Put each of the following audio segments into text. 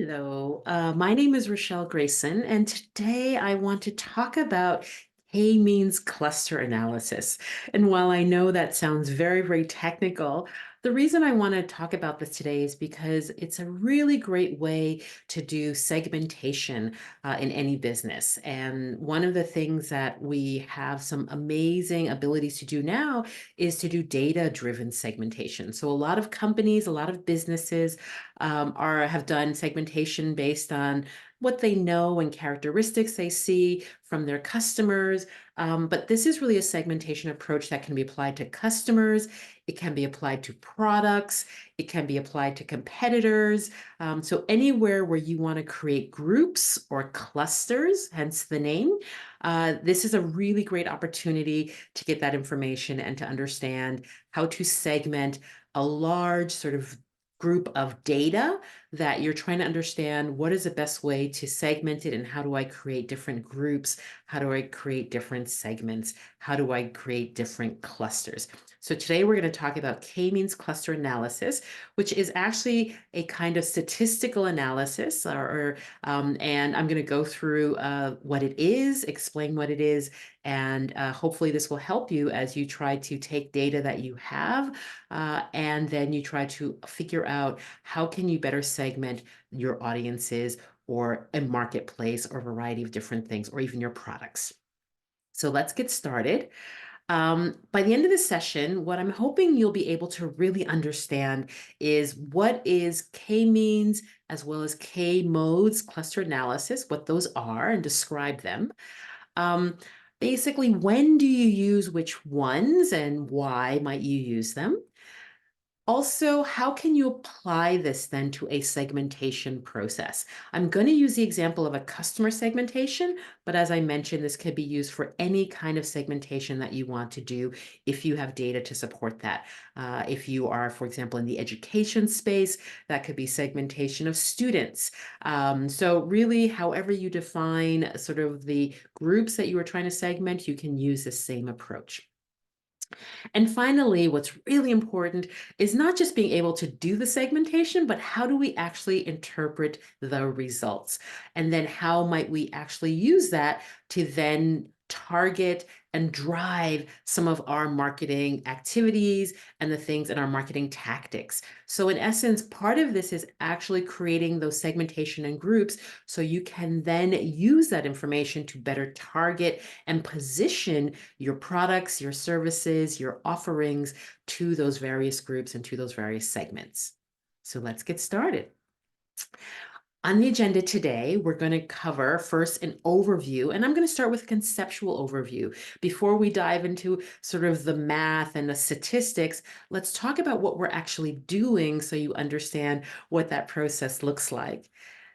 Hello, my name is Rochelle Grayson, and today I want to talk about k-means cluster analysis. And while I know that sounds very technical, the reason I want to talk about this today is because it's a really great way to do segmentation in any business. And one of the things that we have some amazing abilities to do now is to do data-driven segmentation. So a lot of companies, a lot of businesses have done segmentation based on what they know and characteristics they see from their customers. But this is really a segmentation approach that can be applied to customers. It can be applied to products. It can be applied to competitors. So anywhere where you want to create groups or clusters, hence the name, this is a really great opportunity to get that information and to understand how to segment a large sort of group of data that you're trying to understand what is the best way to segment it and how do I create different groups? How do I create different segments? How do I create different clusters? So today we're going to talk about k-means cluster analysis, which is actually a kind of statistical analysis, and I'm going to go through what it is, explain what it is, and hopefully this will help you as you try to take data that you have and then you try to figure out how can you better segment your audiences or a marketplace or a variety of different things or even your products. So let's get started. By the end of the session, what I'm hoping you'll be able to really understand is what is k-means as well as k-modes cluster analysis, what those are and describe them. Basically, when do you use which ones and why might you use them? Also, how can you apply this then to a segmentation process? I'm going to use the example of a customer segmentation, but as I mentioned, this could be used for any kind of segmentation that you want to do if you have data to support that. If you are, for example, in the education space, that could be segmentation of students. So really, however you define sort of the groups that you are trying to segment, you can use the same approach. And finally, what's really important is not just being able to do the segmentation, but how do we actually interpret the results? And then how might we actually use that to then target and drive some of our marketing activities and the things in our marketing tactics. So in essence, part of this is actually creating those segmentation and groups so you can then use that information to better target and position your products, your services, your offerings to those various groups and to those various segments. So let's get started. On the agenda today, we're going to cover first an overview, and I'm going to start with a conceptual overview. Before we dive into sort of the math and the statistics, let's talk about what we're actually doing so you understand what that process looks like.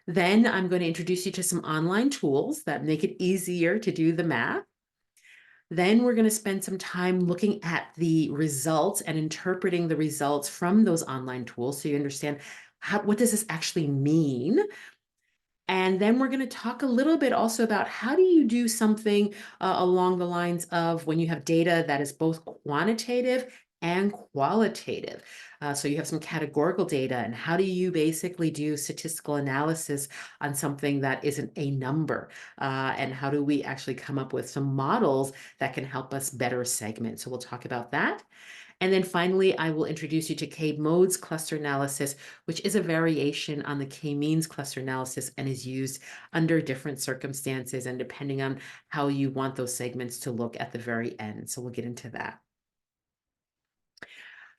Then I'm going to introduce you to some online tools that make it easier to do the math. Then we're going to spend some time looking at the results and interpreting the results from those online tools so you understand what does this actually mean. And then we're going to talk a little bit also about how do you do something along the lines of when you have data that is both quantitative and qualitative. So you have some categorical data, and how do you basically do statistical analysis on something that isn't a number? And how do we actually come up with some models that can help us better segment? So we'll talk about that. And then finally, I will introduce you to k-modes cluster analysis, which is a variation on the k-means cluster analysis and is used under different circumstances and depending on how you want those segments to look at the very end. So we'll get into that.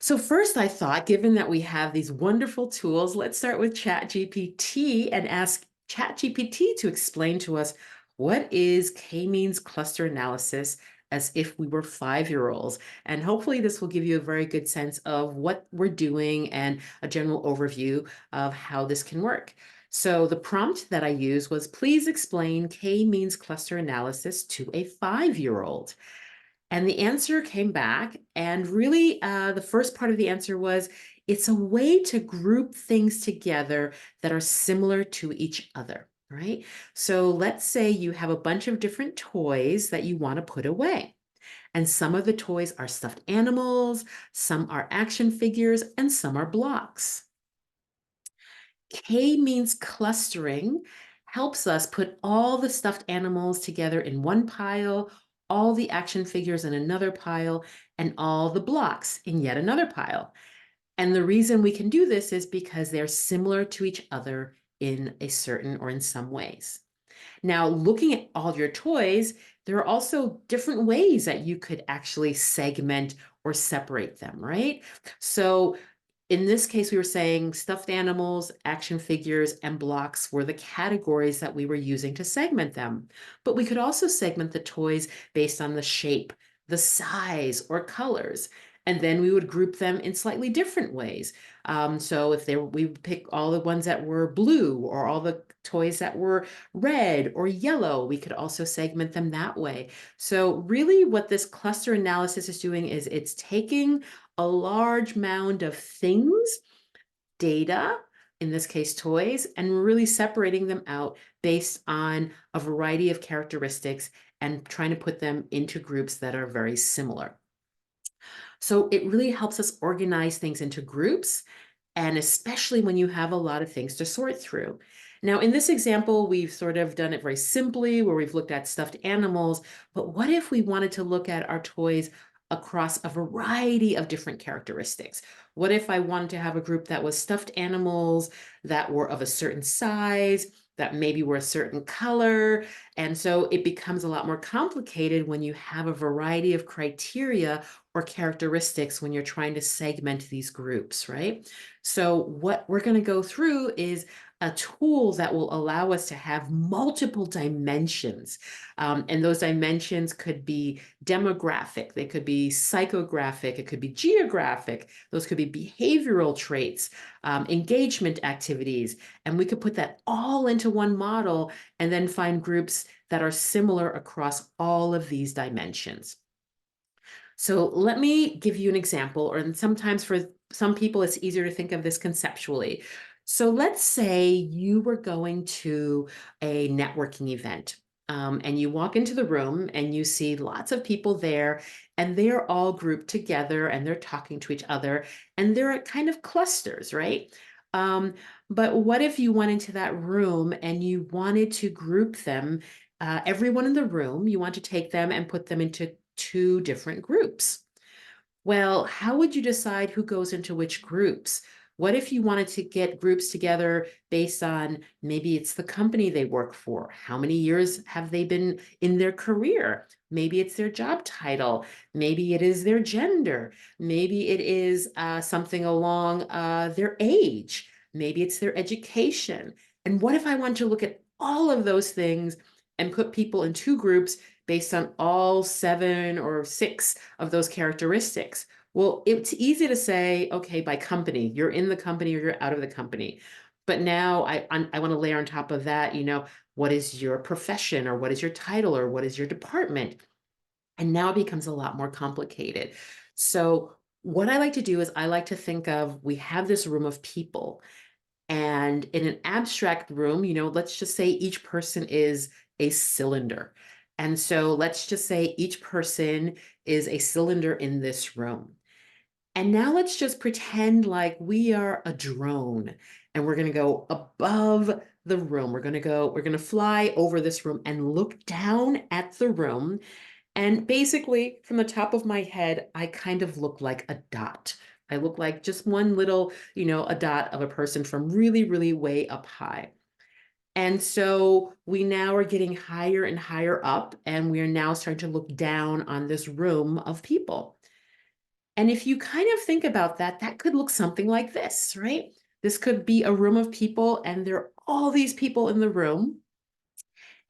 So first I thought, given that we have these wonderful tools, let's start with ChatGPT and ask ChatGPT to explain to us what is k-means cluster analysis as if we were 5-year-olds. And hopefully this will give you a very good sense of what we're doing and a general overview of how this can work. So the prompt that I used was, please explain k-means cluster analysis to a 5-year-old. And the answer came back, and really the first part of the answer was, it's a way to group things together that are similar to each other, right? So let's say you have a bunch of different toys that you want to put away. And some of the toys are stuffed animals, some are action figures, and some are blocks. K means clustering, helps us put all the stuffed animals together in one pile, all the action figures in another pile, and all the blocks in yet another pile. And the reason we can do this is because they're similar to each other in a certain or in some ways. Now, looking at all your toys, there are also different ways that you could actually segment or separate them, right? So in this case, we were saying stuffed animals, action figures, and blocks were the categories that we were using to segment them. But we could also segment the toys based on the shape, the size, or colors. And then we would group them in slightly different ways. So if we would pick all the ones that were blue or all the toys that were red or yellow, we could also segment them that way. So really what this cluster analysis is doing is it's taking a large mound of things, data, in this case, toys, and really separating them out based on a variety of characteristics and trying to put them into groups that are very similar. So it really helps us organize things into groups, and especially when you have a lot of things to sort through. Now, in this example, we've sort of done it very simply where we've looked at stuffed animals, but what if we wanted to look at our toys across a variety of different characteristics? What if I wanted to have a group that was stuffed animals that were of a certain size, that maybe were a certain color? And so it becomes a lot more complicated when you have a variety of criteria or characteristics when you're trying to segment these groups, right? So what we're going to go through is a tool that will allow us to have multiple dimensions. And those dimensions could be demographic, they could be psychographic, it could be geographic, those could be behavioral traits, engagement activities. And we could put that all into one model and then find groups that are similar across all of these dimensions. So let me give you an example, or sometimes for some people, it's easier to think of this conceptually. So let's say you were going to a networking event. And you walk into the room and you see lots of people there, and they're all grouped together and they're talking to each other, and they're at kind of clusters, right? Um, but what if you went into that room and you wanted to group them, everyone in the room, you want to take them and put them into two different groups? Well, how would you decide who goes into which groups? What if you wanted to get groups together based on maybe it's the company they work for? How many years have they been in their career? Maybe it's their job title. Maybe it is their gender. Maybe it is something along their age. Maybe it's their education. And what if I want to look at all of those things and put people in two groups based on all 7 or 6 of those characteristics? Well, it's easy to say, okay, by company, you're in the company or you're out of the company. But now I want to layer on top of that, what is your profession or what is your title or what is your department? And now it becomes a lot more complicated. So what I like to do is I like to think of, we have this room of people, and in an abstract room, let's just say each person is a cylinder. And so let's just say each person is a cylinder in this room. And now let's just pretend like we are a drone and we're going to go above the room. We're going to fly over this room and look down at the room. And basically, from the top of my head, I kind of look like a dot. I look like just one little, a dot of a person from really, really way up high. And so we now are getting higher and higher up, and we are now starting to look down on this room of people. And if you kind of think about that, that could look something like this, right? This could be a room of people, and there are all these people in the room.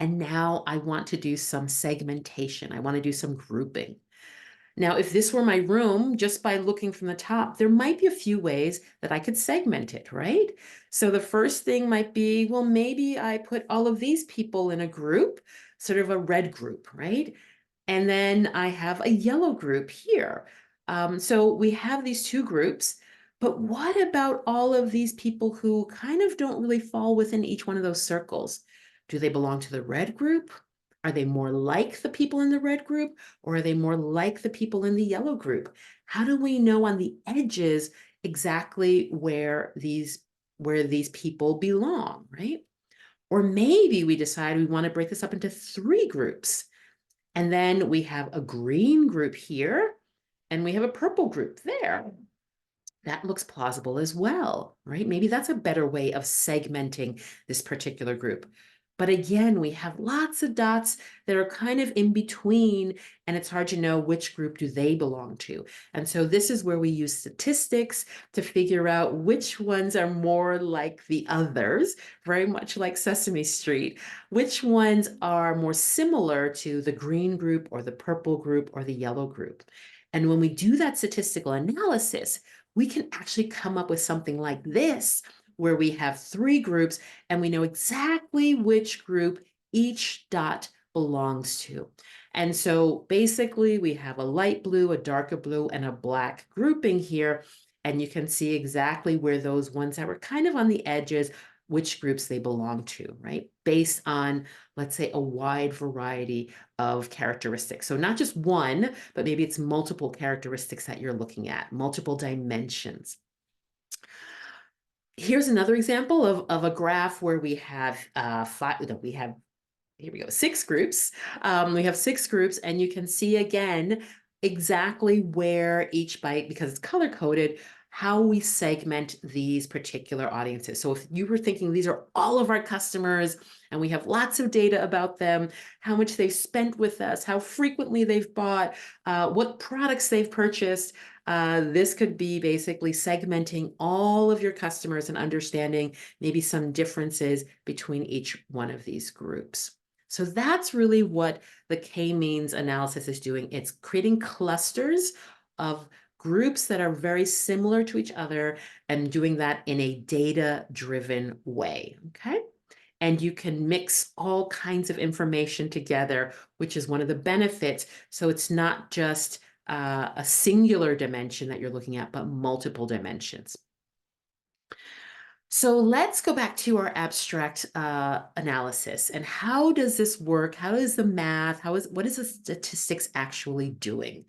And now I want to do some segmentation. I want to do some grouping. Now, if this were my room, just by looking from the top, there might be a few ways that I could segment it, right? So the first thing might be, well, maybe I put all of these people in a group, sort of a red group, right? And then I have a yellow group here. So we have these two groups, but what about all of these people who kind of don't really fall within each one of those circles? Do they belong to the red group? Are they more like the people in the red group, or are they more like the people in the yellow group? How do we know on the edges exactly where these where these people belong, right? Or maybe we decide we want to break this up into 3 groups. And then we have a green group here, and we have a purple group there. That looks plausible as well, right? Maybe that's a better way of segmenting this particular group. But again, we have lots of dots that are kind of in between, and it's hard to know which group do they belong to. And so this is where we use statistics to figure out which ones are more like the others, very much like Sesame Street, which ones are more similar to the green group or the purple group or the yellow group. And when we do that statistical analysis, we can actually come up with something like this, where we have 3 groups and we know exactly which group each dot belongs to. And so basically we have a light blue, a darker blue, and a black grouping here. And you can see exactly where those ones that were kind of on the edges, which groups they belong to, right? Based on, let's say, a wide variety of characteristics. So not just one, but maybe it's multiple characteristics that you're looking at, multiple dimensions. Here's another example of a graph where we have here we go, 6 groups. We have 6 groups, and you can see again exactly where each byte, because it's color coded, how we segment these particular audiences. So if you were thinking these are all of our customers and we have lots of data about them, how much they've spent with us, how frequently they've bought, what products they've purchased, this could be basically segmenting all of your customers and understanding maybe some differences between each one of these groups. So that's really what the K-means analysis is doing. It's creating clusters of groups that are very similar to each other and doing that in a data-driven way, okay? And you can mix all kinds of information together, which is one of the benefits. So it's not just a singular dimension that you're looking at, but multiple dimensions. So let's go back to our abstract analysis. And how does this work? How does the math, what is the statistics actually doing?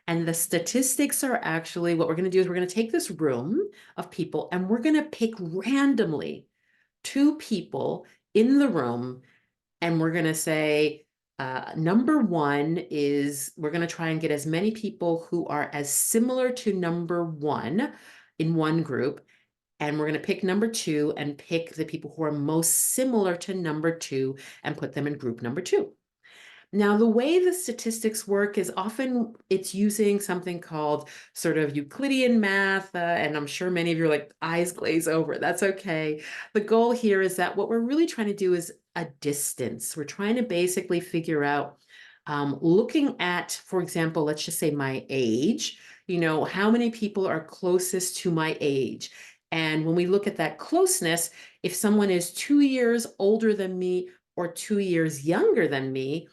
And the statistics are actually, what we're going to do is we're going to take this room of people and we're going to pick randomly 2 people in the room, and we're going to say, number 1 is, we're going to try and get as many people who are as similar to number 1 in one group. And we're going to pick number 2 and pick the people who are most similar to number 2 and put them in group number 2. Now, the way the statistics work is often it's using something called sort of Euclidean math, and I'm sure many of you are like, eyes glaze over. That's okay. The goal here is that what we're really trying to do is a distance. We're trying to basically figure out, looking at, for example, let's just say my age, how many people are closest to my age. And when we look at that closeness, if someone is 2 years older than me or 2 years younger than me,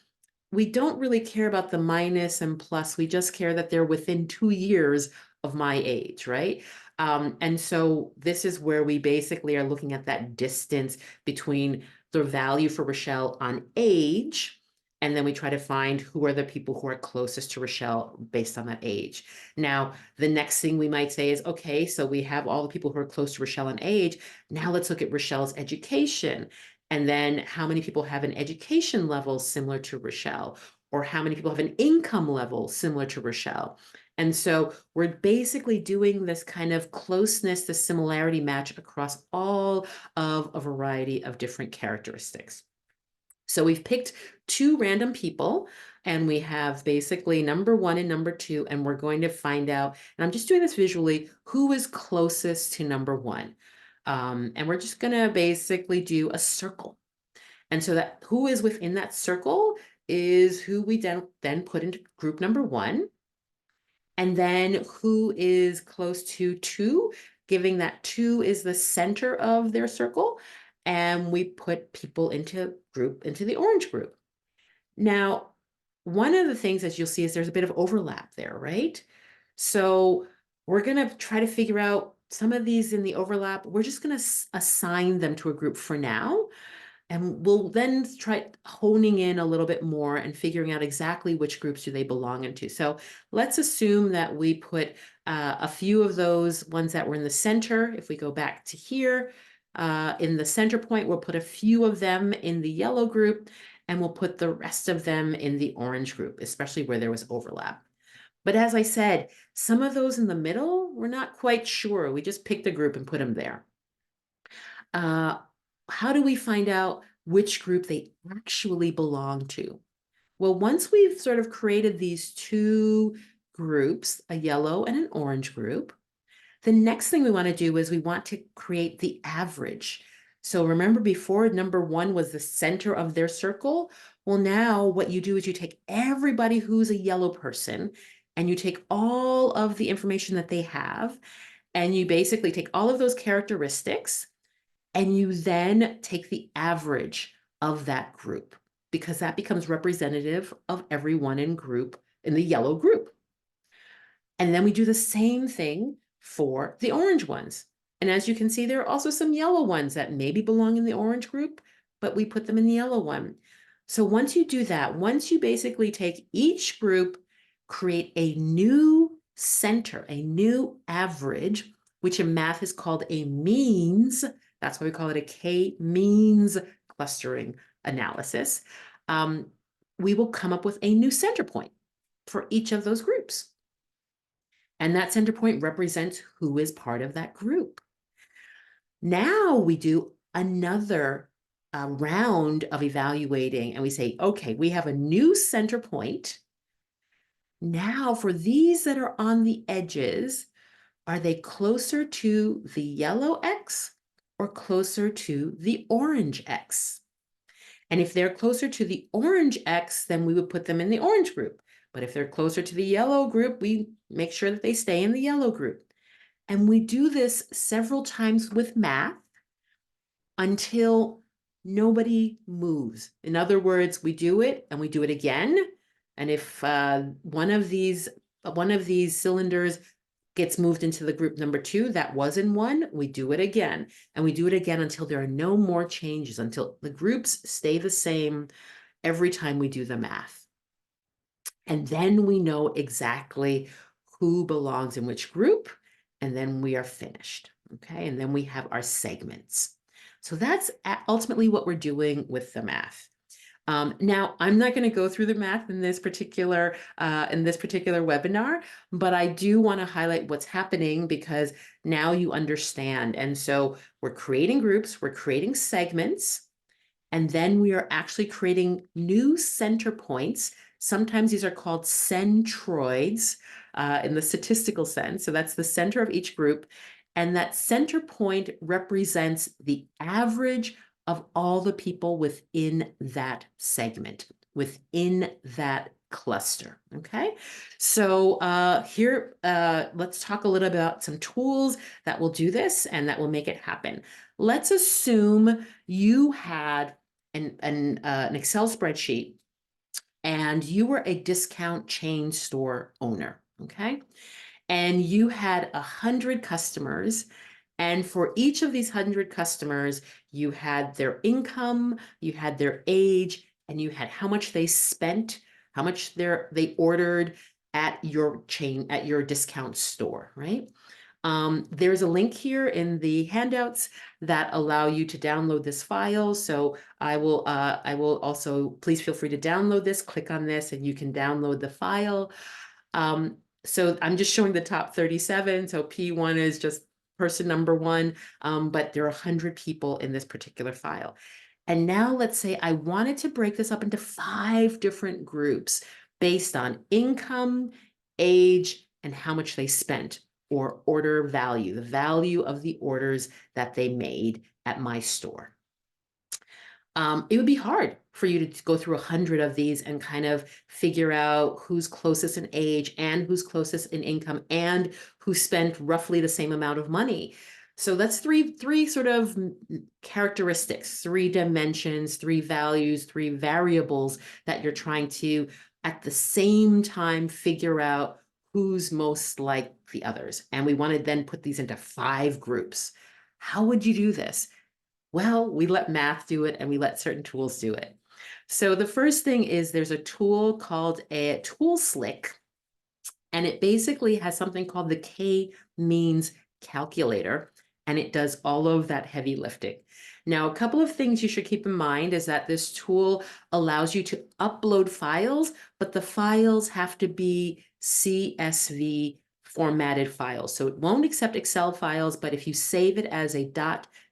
we don't really care about the minus and plus. We just care that they're within 2 years of my age, right? And so this is where we basically are looking at that distance between the value for Rochelle on age, and then we try to find who are the people who are closest to Rochelle based on that age. Now, the next thing we might say is, okay, so we have all the people who are close to Rochelle in age. Now let's look at Rochelle's education. And then how many people have an education level similar to Rochelle, or how many people have an income level similar to Rochelle. And so we're basically doing this kind of closeness, the similarity match across all of a variety of different characteristics. So we've picked 2 random people, and we have basically number 1 and number 2, and we're going to find out, and I'm just doing this visually, who is closest to number 1. And we're just going to basically do a circle. And so that who is within that circle is who we then put into group number 1. And then who is close to 2, giving that 2 is the center of their circle. And we put people into the orange group. Now, one of the things that you'll see is there's a bit of overlap there, right? So we're going to try to figure out some of these in the overlap. We're just going to assign them to a group for now. And we'll then try honing in a little bit more and figuring out exactly which groups do they belong into. So let's assume that we put a few of those ones that were in the center. If we go back to here, in the center point, we'll put a few of them in the yellow group, and we'll put the rest of them in the orange group, especially where there was overlap. But as I said, some of those in the middle, we're not quite sure. We just picked a group and put them there. How do we find out which group they actually belong to? Well, once we've sort of created these two groups, a yellow and an orange group, the next thing we want to do is we want to create the average. So remember before, number one was the center of their circle. Well, now what you do is you take everybody who's a yellow person and you take all of the information that they have, and you basically take all of those characteristics and you then take the average of that group, because that becomes representative of everyone in the yellow group. And then we do the same thing for the orange ones. And as you can see, there are also some yellow ones that maybe belong in the orange group, but we put them in the yellow one. So once you do that, once you basically take each group, create a new center, a new average, which in math is called a means. That's why we call it a k-means clustering analysis. We will come up with a new center point for each of those groups. And that center point represents who is part of that group. Now we do another round of evaluating, and we say, okay, we have a new center point. Now for these that are on the edges, are they closer to the yellow X or closer to the orange X? And if they're closer to the orange X, then we would put them in the orange group. But if they're closer to the yellow group, we make sure that they stay in the yellow group. And we do this several times with math until nobody moves. In other words, we do it and we do it again. And if one of these cylinders gets moved into the group number 2, that was in 1, we do it again. And we do it again until there are no more changes, until the groups stay the same every time we do the math. And then we know exactly who belongs in which group, and then we are finished, okay? And then we have our segments. So that's ultimately what we're doing with the math. Now, I'm not going to go through the math in this particular webinar, but I do want to highlight what's happening because now you understand. And so we're creating groups, we're creating segments, and then we are actually creating new center points. Sometimes these are called centroids in the statistical sense. So that's the center of each group. And that center point represents the average of all the people within that segment, within that cluster, okay? So here, let's talk a little about some tools that will do this and that will make it happen. Let's assume you had an Excel spreadsheet and you were a discount chain store owner, okay? And you had 100 customers. And for each of these 100 customers, you had their income, you had their age, and you had how much they spent, how much they ordered at your chain, at your discount store, right? There's a link here in the handouts that allow you to download this file. So I will also, please feel free to download this, click on this, and you can download the file. So I'm just showing the top 37. So P1 is just person number 1, but there are 100 people in this particular file. And now let's say I wanted to break this up into 5 different groups based on income, age, and how much they spent, or order value, the value of the orders that they made at my store. It would be hard for you to go through 100 of these and kind of figure out who's closest in age and who's closest in income and who spent roughly the same amount of money. So that's three sort of characteristics, 3 dimensions, 3 values, 3 variables that you're trying to, at the same time, figure out who's most like the others. And we want to then put these into 5 groups. How would you do this? Well, we let math do it and we let certain tools do it. So the first thing is there's a tool called a tool slick, and it basically has something called the K-means calculator, and it does all of that heavy lifting. Now, a couple of things you should keep in mind is that this tool allows you to upload files, but the files have to be CSV formatted files. So it won't accept Excel files, but if you save it as a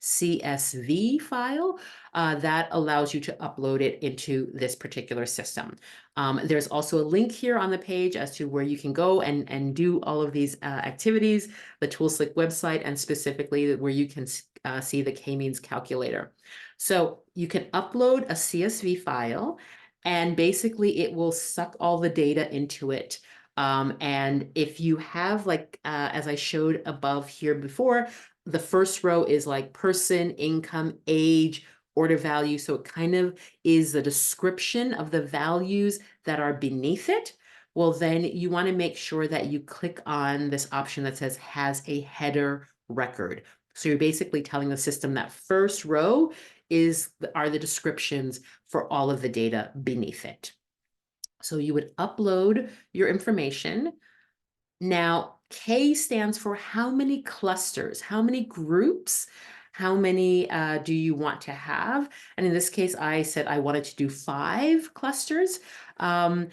.csv file, that allows you to upload it into this particular system. There's also a link here on the page as to where you can go and do all of these activities, the ToolSlick website, and specifically where you can see the K-means calculator. So you can upload a CSV file, and basically it will suck all the data into it. And if you have, like, as I showed above here before, the first row is like person, income, age, order value. So it kind of is the description of the values that are beneath it. Well, then you want to make sure that you click on this option that says has a header record. So you're basically telling the system that first row are the descriptions for all of the data beneath it. So you would upload your information. Now, K stands for how many clusters, how many groups, how many do you want to have? And in this case, I said I wanted to do 5 clusters. And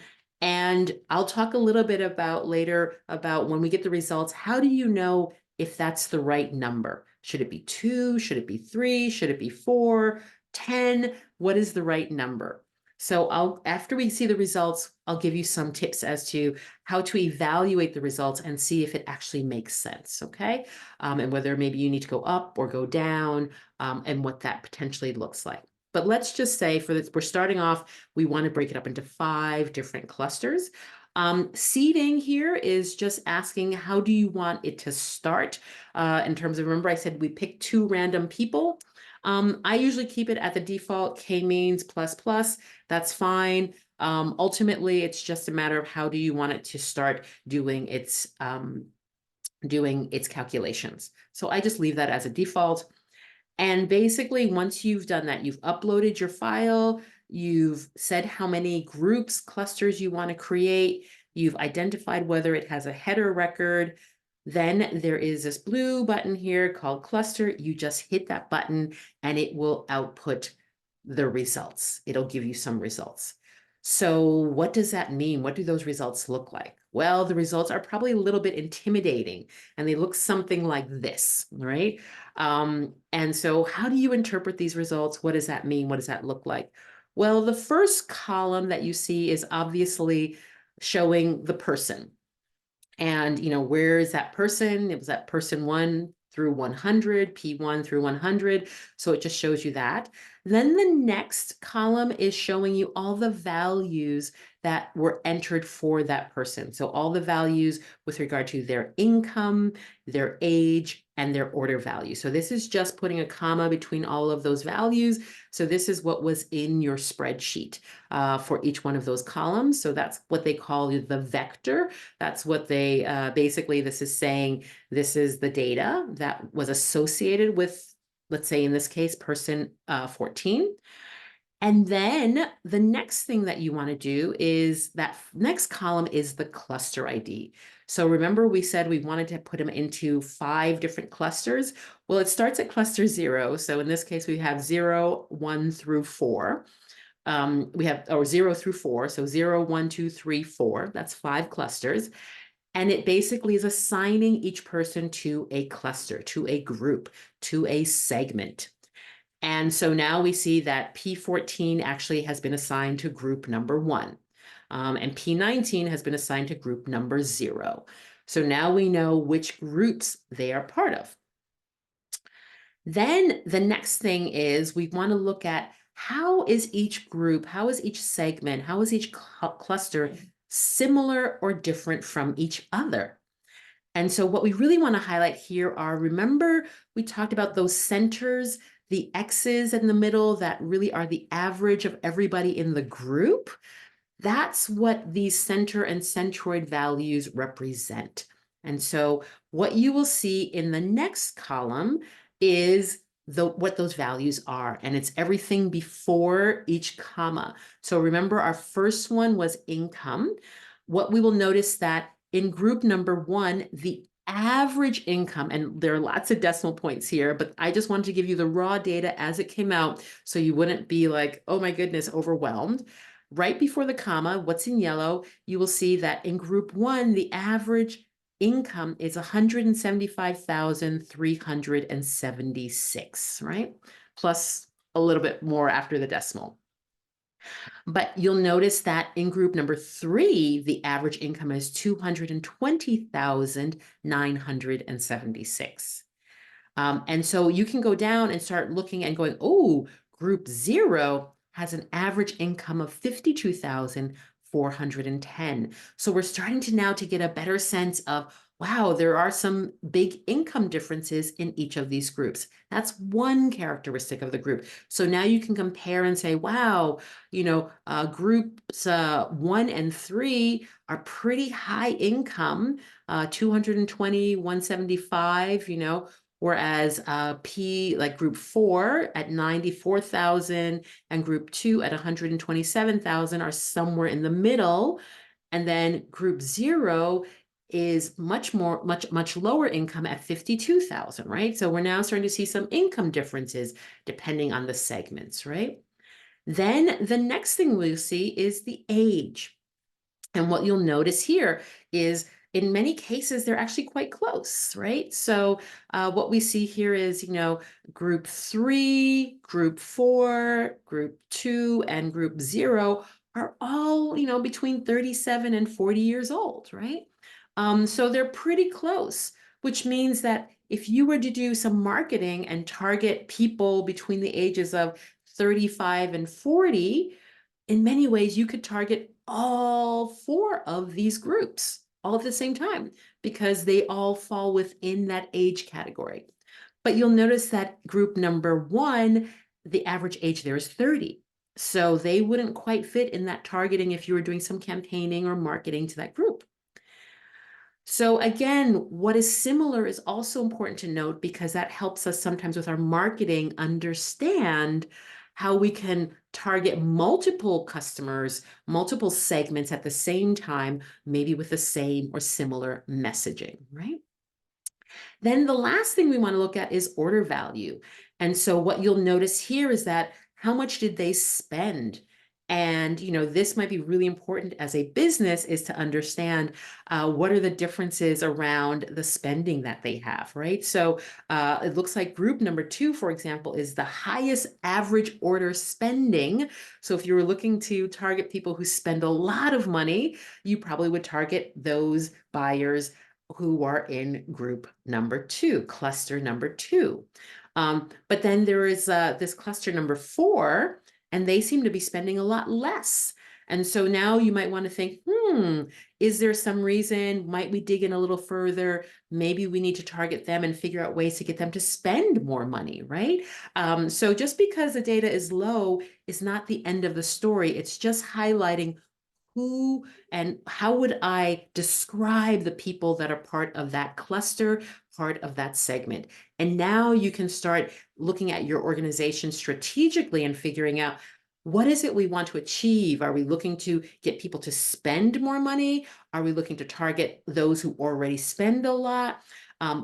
I'll talk a little bit about later about when we get the results, how do you know if that's the right number? Should it be 2? Should it be 3? Should it be 4? 10? What is the right number? So after we see the results, I'll give you some tips as to how to evaluate the results and see if it actually makes sense, okay? And whether maybe you need to go up or go down, and what that potentially looks like. But let's just say for this, we're starting off, we want to break it up into 5 different clusters. Seeding here is just asking, how do you want it to start? In terms of, remember I said we pick 2 random people. I usually keep it at the default K-means plus plus. That's fine. Ultimately, it's just a matter of how do you want it to start doing its calculations. So I just leave that as a default. And basically, once you've done that, you've uploaded your file, you've said how many groups, clusters you want to create, you've identified whether it has a header record. Then there is this blue button here called cluster. You just hit that button and it will output the results. It'll give you some results. So what does that mean? What do those results look like? Well, the results are probably a little bit intimidating and they look something like this, right? And so how do you interpret these results? What does that mean? What does that look like? Well, the first column that you see is obviously showing the person. And, where is that person? It was that person 1 through 100, P1 through 100. So it just shows you that. Then the next column is showing you all the values that were entered for that person. So all the values with regard to their income, their age, and their order value. So this is just putting a comma between all of those values. So this is what was in your spreadsheet for each one of those columns. So that's what they call the vector. That's what they basically, this is saying this is the data that was associated with, let's say in this case, person 14. And then the next thing that you want to do is that next column is the cluster ID. So remember we said we wanted to put them into 5 different clusters. Well, it starts at cluster 0. So in this case, we have 0, 1 through 4. We have, or 0 through 4. So 0, 1, 2, 3, 4. That's 5 clusters. And it basically is assigning each person to a cluster, to a group, to a segment. And so now we see that P14 actually has been assigned to group number 1. And P19 has been assigned to group number 0. So now we know which groups they are part of. Then the next thing is we want to look at how is each group, how is each segment, how is each cluster similar or different from each other? And so what we really want to highlight here are, remember, we talked about those centers, the X's in the middle that really are the average of everybody in the group. That's what these center and centroid values represent. And so what you will see in the next column is what those values are. And it's everything before each comma. So remember, our first one was income. What we will notice that in group number 1, the average income, and there are lots of decimal points here, but I just wanted to give you the raw data as it came out so you wouldn't be like, oh my goodness, overwhelmed. Right before the comma, what's in yellow, you will see that in group 1, the average income is 175,376, right? Plus a little bit more after the decimal. But you'll notice that in group number 3, the average income is 220,976. And so you can go down and start looking and going, oh, group 0 has an average income of 52,410. So we're starting to now to get a better sense of, wow, there are some big income differences in each of these groups. That's one characteristic of the group. So now you can compare and say, wow, groups 1 and 3 are pretty high income, 220, 175, whereas like group 4 at 94,000 and group 2 at 127,000 are somewhere in the middle. And then group 0 is much lower income at 52,000, right? So we're now starting to see some income differences depending on the segments, right? Then the next thing we'll see is the age. And what you'll notice here is in many cases, they're actually quite close, right? So what we see here is, group 3, group 4, group 2, and group 0 are all, between 37 and 40 years old, right? So they're pretty close, which means that if you were to do some marketing and target people between the ages of 35 and 40, in many ways, you could target all 4 of these groups all at the same time because they all fall within that age category. But you'll notice that group number 1, the average age there is 30. So they wouldn't quite fit in that targeting if you were doing some campaigning or marketing to that group. So again, what is similar is also important to note because that helps us sometimes with our marketing understand how we can target multiple customers, multiple segments at the same time, maybe with the same or similar messaging, right? Then the last thing we want to look at is order value. And so what you'll notice here is that how much did they spend? And, this might be really important as a business is to understand what are the differences around the spending that they have, right? So it looks like group number 2, for example, is the highest average order spending. So if you were looking to target people who spend a lot of money, you probably would target those buyers who are in group number 2, cluster number 2. But then there is this cluster number 4, and they seem to be spending a lot less. And so now you might want to think, is there some reason? Might we dig in a little further? Maybe we need to target them and figure out ways to get them to spend more money, right? So just because the data is low is not the end of the story. It's just highlighting who and how would I describe the people that are part of that cluster, part of that segment. And now you can start looking at your organization strategically and figuring out what is it we want to achieve? Are we looking to get people to spend more money? Are we looking to target those who already spend a lot?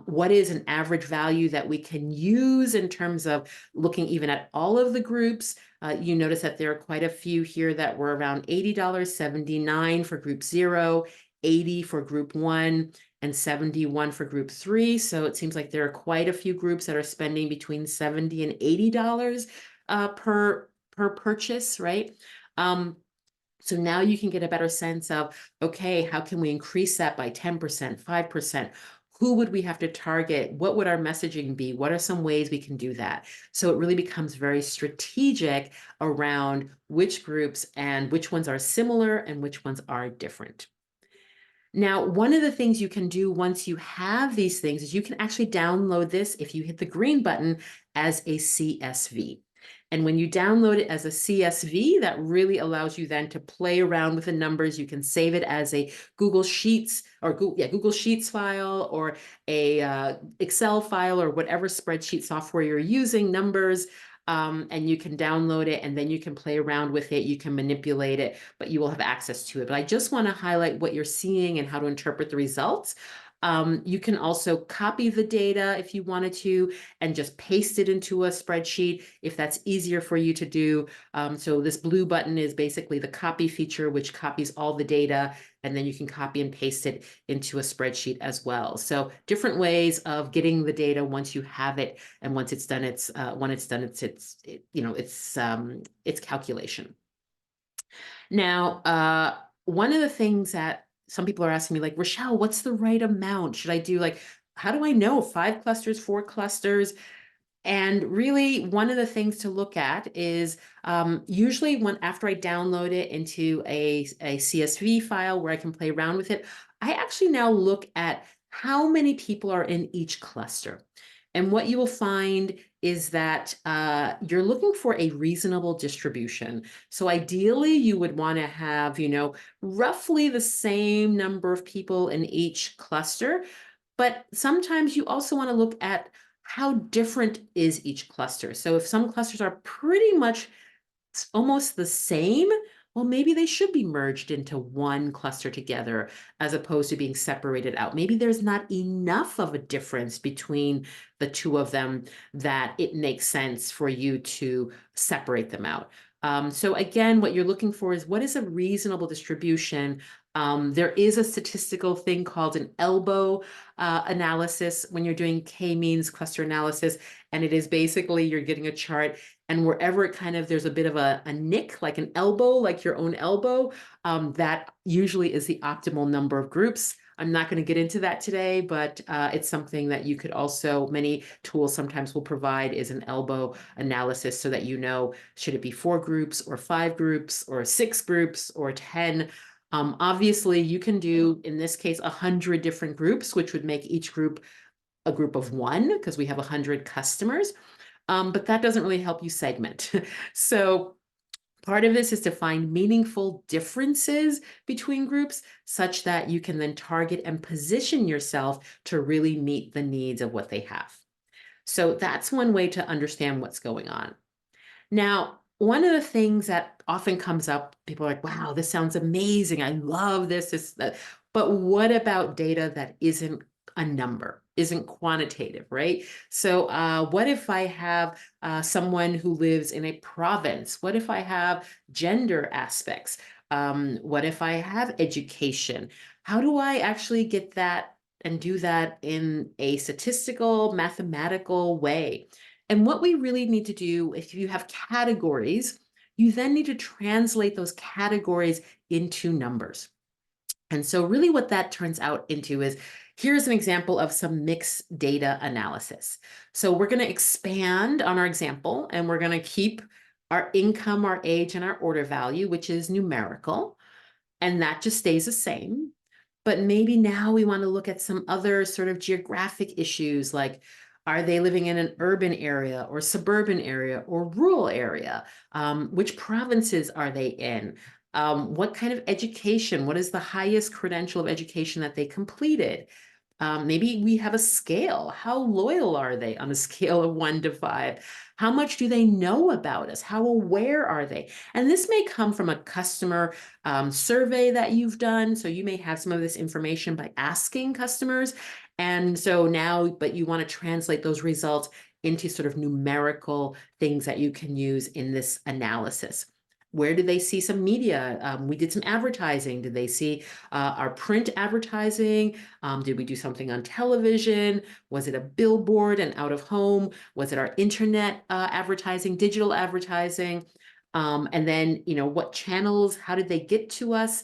What is an average value that we can use in terms of looking even at all of the groups? You notice that there are quite a few here that were around $80, $79 for group 0, 80 for group 1, and 71 for group 3. So it seems like there are quite a few groups that are spending between $70 and $80 per purchase, right? So now you can get a better sense of, okay, how can we increase that by 10%, 5%? Who would we have to target? What would our messaging be? What are some ways we can do that? So it really becomes very strategic around which groups and which ones are similar and which ones are different. Now, one of the things you can do once you have these things is you can actually download this if you hit the green button as a CSV. And when you download it as a CSV, that really allows you then to play around with the numbers. You can save it as a Google Sheets or Google Sheets file, or a Excel file, or whatever spreadsheet software you're using, numbers. And you can download it, and then you can play around with it. You can manipulate it, but you will have access to it. But I just want to highlight what you're seeing and how to interpret the results. You can also copy the data if you wanted to, and just paste it into a spreadsheet if that's easier for you to do. So this blue button is basically the copy feature, which copies all the data, and then you can copy and paste it into a spreadsheet as well. So different ways of getting the data once you have it, and once it's done its calculation. Now, one of the things that some people are asking me, like, Rochelle, what's the right amount? Should I do, like, how do I know 5 clusters, 4 clusters? And really, one of the things to look at is usually after I download it into a CSV file where I can play around with it, I actually now look at how many people are in each cluster. And what you will find is that you're looking for a reasonable distribution. So ideally, you would want to have, roughly the same number of people in each cluster. But sometimes you also want to look at how different is each cluster. So if some clusters are pretty much almost the same, well, maybe they should be merged into one cluster together as opposed to being separated out. Maybe there's not enough of a difference between the two of them that it makes sense for you to separate them out. So again, what you're looking for is, what is a reasonable distribution? There is a statistical thing called an elbow analysis when you're doing k-means cluster analysis. And it is basically, you're getting a chart, and wherever it kind of, there's a bit of a nick, like an elbow, like your own elbow, that usually is the optimal number of groups. I'm not going to get into that today, but it's something that you could also, many tools sometimes will provide, is an elbow analysis, so that should it be 4 groups or 5 groups or 6 groups or 10. Obviously, you can do, in this case, 100 different groups, which would make each group a group of 1, because we have 100 customers. But that doesn't really help you segment. So part of this is to find meaningful differences between groups, such that you can then target and position yourself to really meet the needs of what they have. So that's one way to understand what's going on. Now, one of the things that often comes up, people are like, wow, this sounds amazing. I love this. But what about data that isn't a number, isn't quantitative, right? So what if I have someone who lives in a province? What if I have gender aspects? What if I have education? How do I actually get that and do that in a statistical, mathematical way? And what we really need to do, if you have categories, you then need to translate those categories into numbers. And so really what that turns out into is, here's an example of some mixed data analysis. So we're going to expand on our example, and we're going to keep our income, our age, and our order value, which is numerical. And that just stays the same. But maybe now we want to look at some other sort of geographic issues, like, are they living in an urban area or suburban area or rural area? Which provinces are they in? What kind of education? What is the highest credential of education that they completed? Maybe we have a scale. How loyal are they on a scale of 1 to 5? How much do they know about us? How aware are they? And this may come from a customer survey that you've done. So you may have some of this information by asking customers. And so now, but you want to translate those results into sort of numerical things that you can use in this analysis. Where do they see some media? We did some advertising. Did they see our print advertising? Did we do something on television? Was it a billboard and out of home? Was it our internet advertising, digital advertising? And then, what channels, how did they get to us?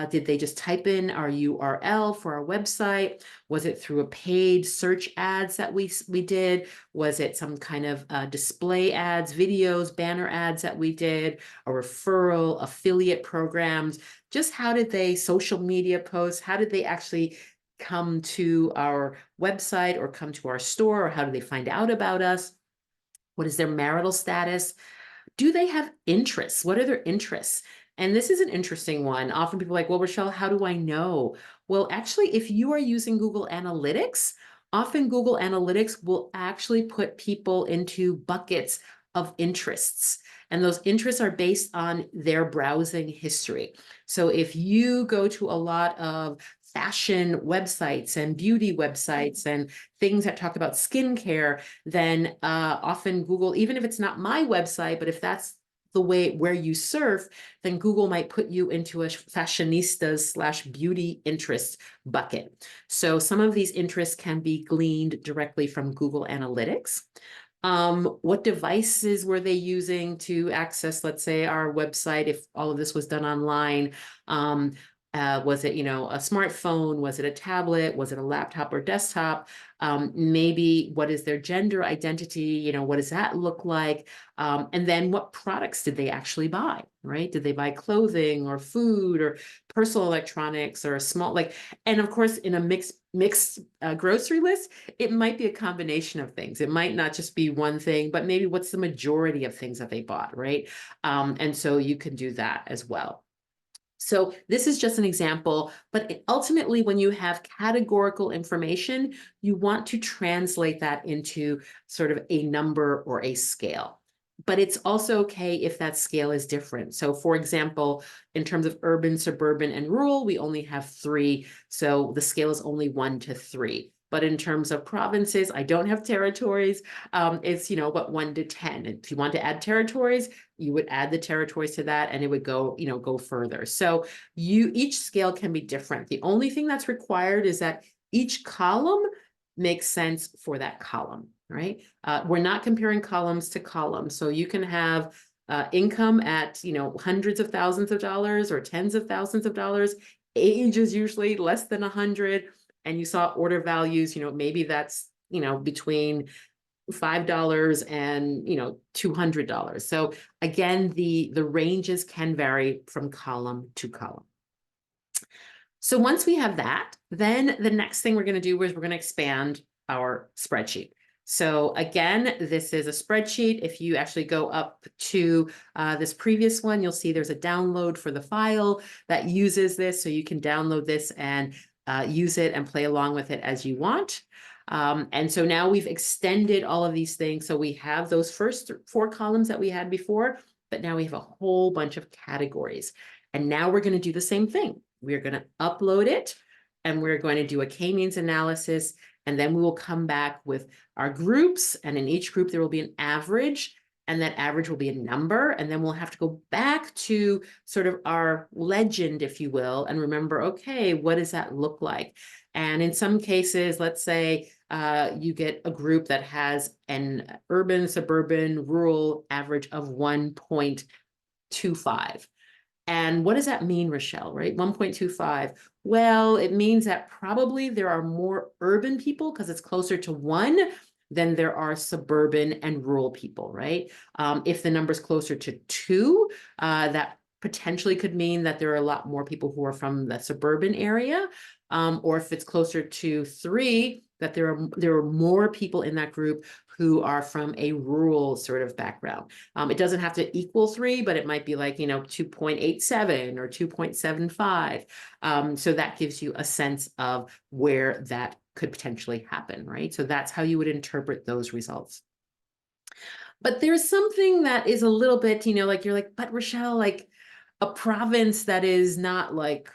Did they just type in our URL for our website? Was it through a paid search ads that we did? Was it some kind of display ads, videos, banner ads that we did, a referral, affiliate programs? Just how did they, social media posts, how did they actually come to our website or come to our store, or how do they find out about us? What is their marital status? do they have interests? What are their interests? And this is an interesting one. Often people are like, well, Rochelle, how do I know? Well, actually, if you are using Google Analytics, often Google Analytics will actually put people into buckets of interests. And those interests are based on their browsing history. So if you go to a lot of fashion websites and beauty websites and things that talk about skincare, then often Google, even if it's not my website, but if that's the way where you surf, then Google might put you into a fashionistas / beauty interest bucket. So some of these interests can be gleaned directly from Google Analytics. What devices were they using to access, let's say, our website if all of this was done online? Was it, a smartphone? Was it a tablet? Was it a laptop or desktop? Maybe what is their gender identity? What does that look like? And then what products did they actually buy, right? Did they buy clothing or food or personal electronics or a small, and of course, in a mixed grocery list, it might be a combination of things. It might not just be one thing, but maybe what's the majority of things that they bought, right? And so you can do that as well. So this is just an example, but ultimately when you have categorical information, you want to translate that into sort of a number or a scale. But it's also okay if that scale is different. So for example, in terms of urban, suburban, and rural, we only have 3. So the scale is only 1 to 3. But in terms of provinces, I don't have territories. It's, 1 to 10. And if you want to add territories, you would add the territories to that and it would go further. So each scale can be different. The only thing that's required is that each column makes sense for that column, right? We're not comparing columns to columns. So you can have income at, hundreds of thousands of dollars or tens of thousands of dollars. Age is usually less than 100. And you saw order values, maybe that's, between $5 and $200. So again, the ranges can vary from column to column. So once we have that, then the next thing we're going to do is we're going to expand our spreadsheet. So again, this is a spreadsheet. If you actually go up to this previous one, you'll see there's a download for the file that uses this. So you can download this and use it and play along with it as you want. And so now we've extended all of these things. So we have those first 4 columns that we had before, but now we have a whole bunch of categories. And now we're going to do the same thing. We're going to upload it and we're going to do a k-means analysis. And then we will come back with our groups. And in each group, there will be an average. And that average will be a number. And then we'll have to go back to sort of our legend, if you will, and remember, okay, what does that look like? And in some cases, let's say you get a group that has an urban, suburban, rural average of 1.25. And what does that mean, Rochelle, right? 1.25. Well, it means that probably there are more urban people because it's closer to 1 than there are suburban and rural people, right? If the number is closer to 2, that potentially could mean that there are a lot more people who are from the suburban area. Or if it's closer to 3, that there are more people in that group who are from a rural sort of background. It doesn't have to equal 3, but it might be like, 2.87 or 2.75. So that gives you a sense of where that could potentially happen, right? So that's how you would interpret those results. But there's something that is a little bit, you're like, but Rochelle, like a province that is not like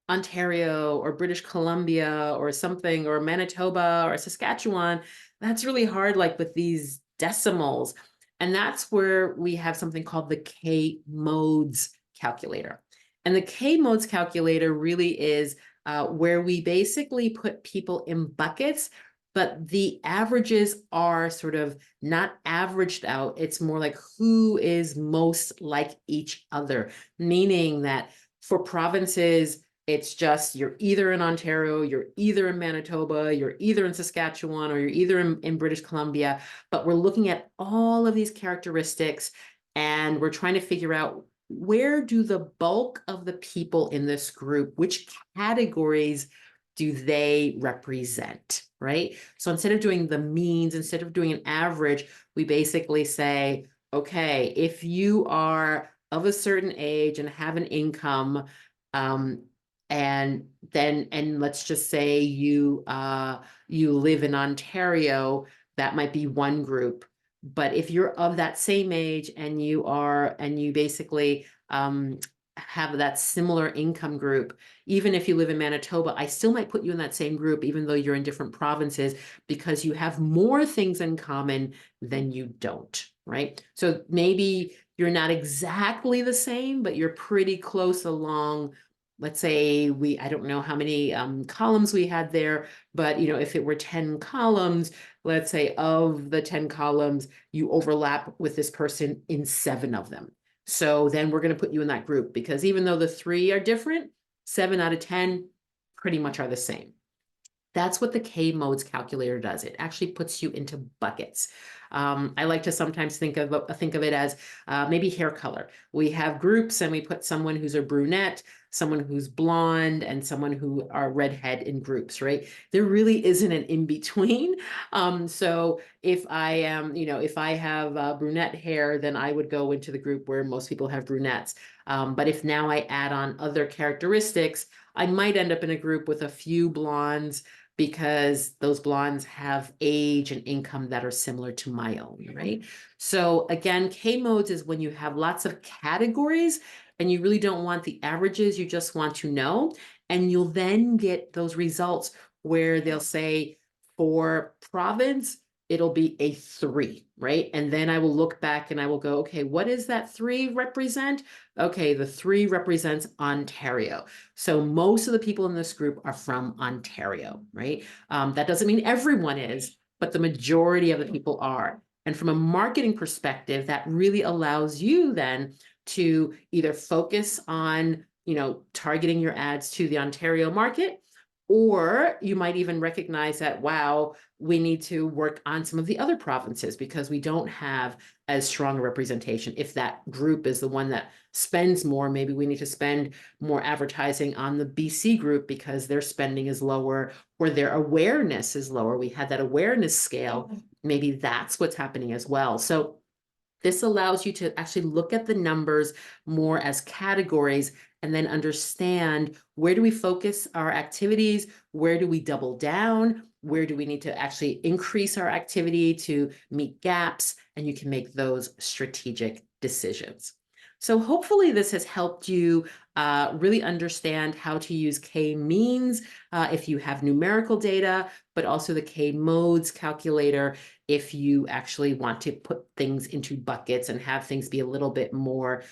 Ontario or British Columbia or something, or Manitoba or Saskatchewan, that's really hard, like with these decimals. And that's where we have something called the K-modes calculator. And the K-modes calculator really is where we basically put people in buckets, but the averages are sort of not averaged out. It's more like who is most like each other, meaning that for provinces, it's just you're either in Ontario, you're either in Manitoba, you're either in Saskatchewan, or you're either in British Columbia. But we're looking at all of these characteristics and we're trying to figure out where do the bulk of the people in this group, which categories do they represent, right? So instead of doing the means, instead of doing an average, we basically say, okay, if you are of a certain age and have an income, um, and let's just say you live in Ontario, that might be one group. But if you're of that same age and you basically have that similar income group, even if you live in Manitoba, I still might put you in that same group, even though you're in different provinces, because you have more things in common than you don't, right? So maybe you're not exactly the same, but you're pretty close along. Let's say I don't know how many columns we had there, but if it were 10 columns, let's say of the 10 columns, you overlap with this person in 7 of them. So then we're going to put you in that group, because even though the 3 are different, 7 out of 10 pretty much are the same. That's what the K modes calculator does. It actually puts you into buckets. I like to sometimes think of it as maybe hair color. We have groups, and we put someone who's a brunette, someone who's blonde, and someone who are redhead in groups, right? There really isn't an in between. So if I am, if I have brunette hair, then I would go into the group where most people have brunettes. But if now I add on other characteristics, I might end up in a group with a few blondes, because those blondes have age and income that are similar to my own, right? So again, K modes is when you have lots of categories and you really don't want the averages, you just want to know. And you'll then get those results where they'll say for province, it'll be a 3, right? And then I will look back and I will go, okay, what does that 3 represent? Okay, the 3 represents Ontario. So most of the people in this group are from Ontario, right? That doesn't mean everyone is, but the majority of the people are. And from a marketing perspective, that really allows you then to either focus on, targeting your ads to the Ontario market, or you might even recognize that, wow, we need to work on some of the other provinces because we don't have as strong a representation. If that group is the one that spends more, maybe we need to spend more advertising on the BC group because their spending is lower or their awareness is lower. We had that awareness scale. Maybe that's what's happening as well. So this allows you to actually look at the numbers more as categories and then understand, where do we focus our activities? Where do we double down? Where do we need to actually increase our activity to meet gaps? And you can make those strategic decisions. So hopefully this has helped you really understand how to use K-means if you have numerical data, but also the K-modes calculator if you actually want to put things into buckets and have things be a little bit more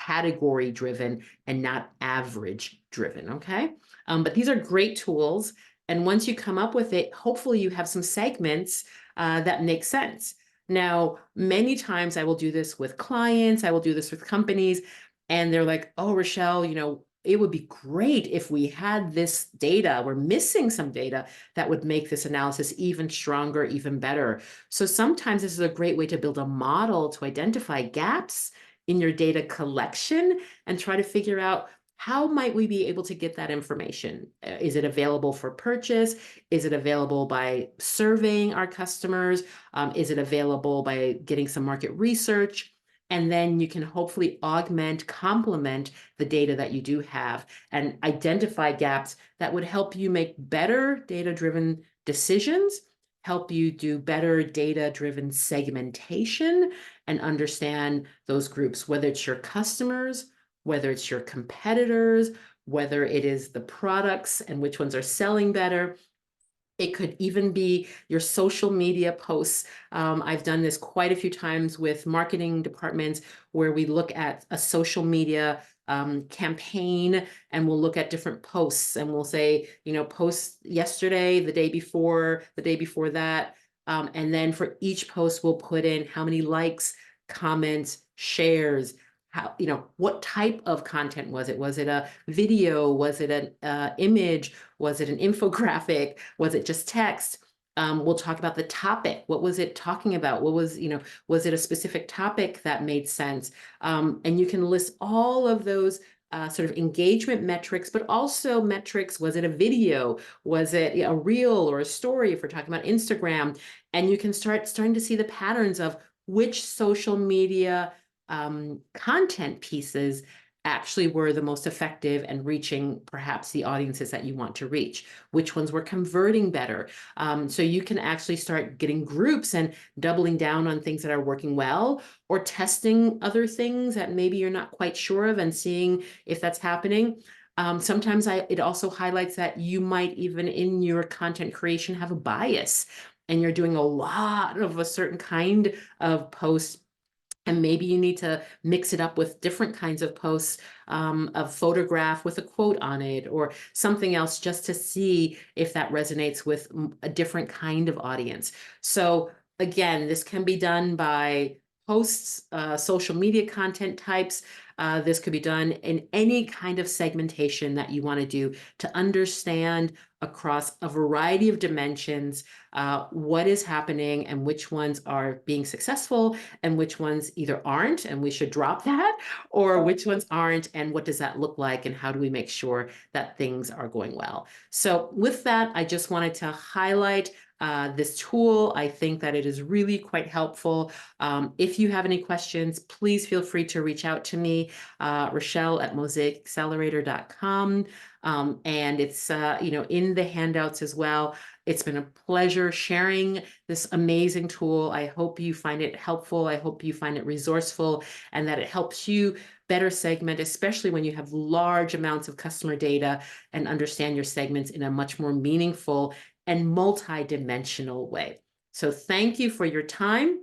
category driven and not average driven, okay? But these are great tools. And once you come up with it, hopefully you have some segments that make sense. Now, many times I will do this with clients, I will do this with companies, and they're like, oh, Rochelle, it would be great if we had this data. We're missing some data that would make this analysis even stronger, even better. So sometimes this is a great way to build a model to identify gaps in your data collection and try to figure out, how might we be able to get that information? Is it available for purchase? Is it available by surveying our customers? Is it available by getting some market research? And then you can hopefully complement the data that you do have and identify gaps that would help you make better data-driven decisions, help you do better data-driven segmentation, and understand those groups, whether it's your customers, whether it's your competitors, whether it is the products and which ones are selling better. It could even be your social media posts. I've done this quite a few times with marketing departments where we look at a social media campaign, and we'll look at different posts, and we'll say, post yesterday, the day before that. And then for each post, we'll put in how many likes, comments, shares, how, what type of content was it? Was it a video? Was it an image? Was it an infographic? Was it just text? We'll talk about the topic. What was it talking about? What was, was it a specific topic that made sense? And you can list all of those sort of engagement metrics, but also metrics. Was it a video? Was it a reel or a story if we're talking about Instagram? And you can starting to see the patterns of which social media content pieces actually were the most effective and reaching perhaps the audiences that you want to reach, which ones were converting better. So you can actually start getting groups and doubling down on things that are working well, or testing other things that maybe you're not quite sure of and seeing if that's happening. Sometimes it also highlights that you might even in your content creation have a bias, and you're doing a lot of a certain kind of post, and maybe you need to mix it up with different kinds of posts, a photograph with a quote on it or something else, just to see if that resonates with a different kind of audience. So again, this can be done by posts, social media content types. This could be done in any kind of segmentation that you want to do to understand across a variety of dimensions what is happening and which ones are being successful and which ones either aren't and we should drop that, or which ones aren't and what does that look like and how do we make sure that things are going well. So with that, I just wanted to highlight this tool. I think that it is really quite helpful. If you have any questions, please feel free to reach out to me, Rochelle at mosaicaccelerator.com. And it's in the handouts as well. It's been a pleasure sharing this amazing tool. I hope you find it helpful. I hope you find it resourceful and that it helps you better segment, especially when you have large amounts of customer data, and understand your segments in a much more meaningful and multi-dimensional way. So thank you for your time.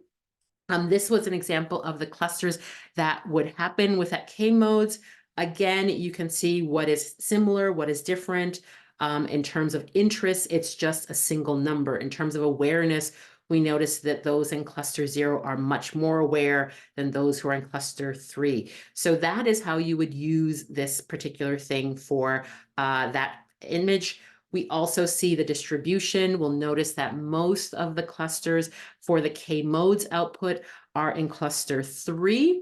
This was an example of the clusters that would happen with that K modes. Again, you can see what is similar, what is different. In terms of interest, it's just a single number. In terms of awareness, we notice that those in cluster 0 are much more aware than those who are in cluster 3. So that is how you would use this particular thing for that image. We also see the distribution. We'll notice that most of the clusters for the K modes output are in cluster 3,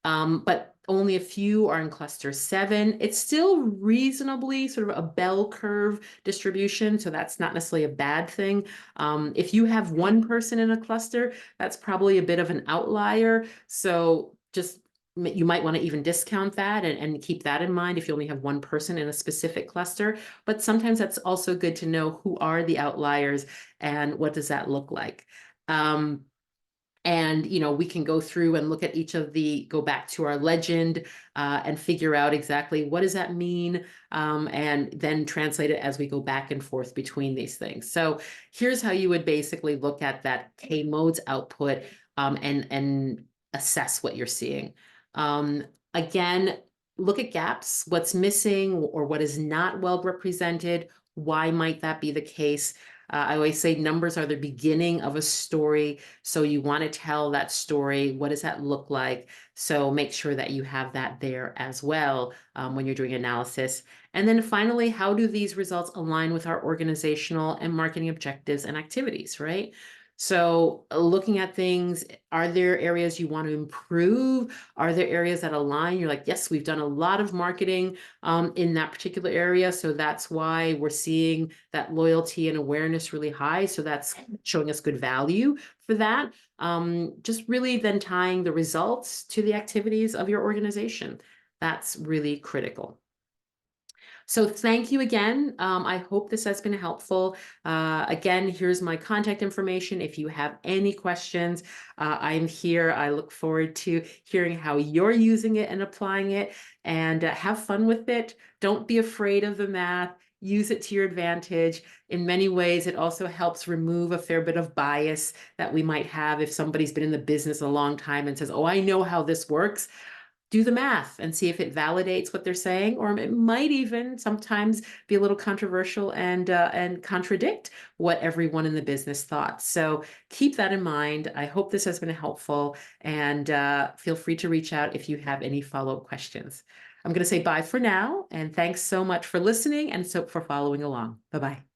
but only a few are in cluster 7. It's still reasonably sort of a bell curve distribution, so that's not necessarily a bad thing. If you have one person in a cluster, that's probably a bit of an outlier. So just you might want to even discount that and keep that in mind if you only have one person in a specific cluster. But sometimes that's also good to know who are the outliers and what does that look like. And, we can go through and look at each of go back to our legend and figure out exactly what does that mean, and then translate it as we go back and forth between these things. So here's how you would basically look at that K modes output and assess what you're seeing. Again, look at gaps, what's missing or what is not well represented. Why might that be the case? I always say numbers are the beginning of a story. So you want to tell that story. What does that look like? So make sure that you have that there as well when you're doing analysis. And then finally, how do these results align with our organizational and marketing objectives and activities, right? So looking at things, are there areas you want to improve? Are there areas that align? You're like, yes, we've done a lot of marketing in that particular area. So that's why we're seeing that loyalty and awareness really high. So that's showing us good value for that. Just really then tying the results to the activities of your organization. That's really critical. So thank you again. I hope this has been helpful. Again, here's my contact information. If you have any questions, I'm here. I look forward to hearing how you're using it and applying it, and have fun with it. Don't be afraid of the math. Use it to your advantage. In many ways, it also helps remove a fair bit of bias that we might have if somebody's been in the business a long time and says, oh, I know how this works. Do the math and see if it validates what they're saying, or it might even sometimes be a little controversial and contradict what everyone in the business thought. So keep that in mind. I hope this has been helpful, and feel free to reach out if you have any follow-up questions. I'm going to say bye for now, and thanks so much for listening and so for following along. Bye-bye.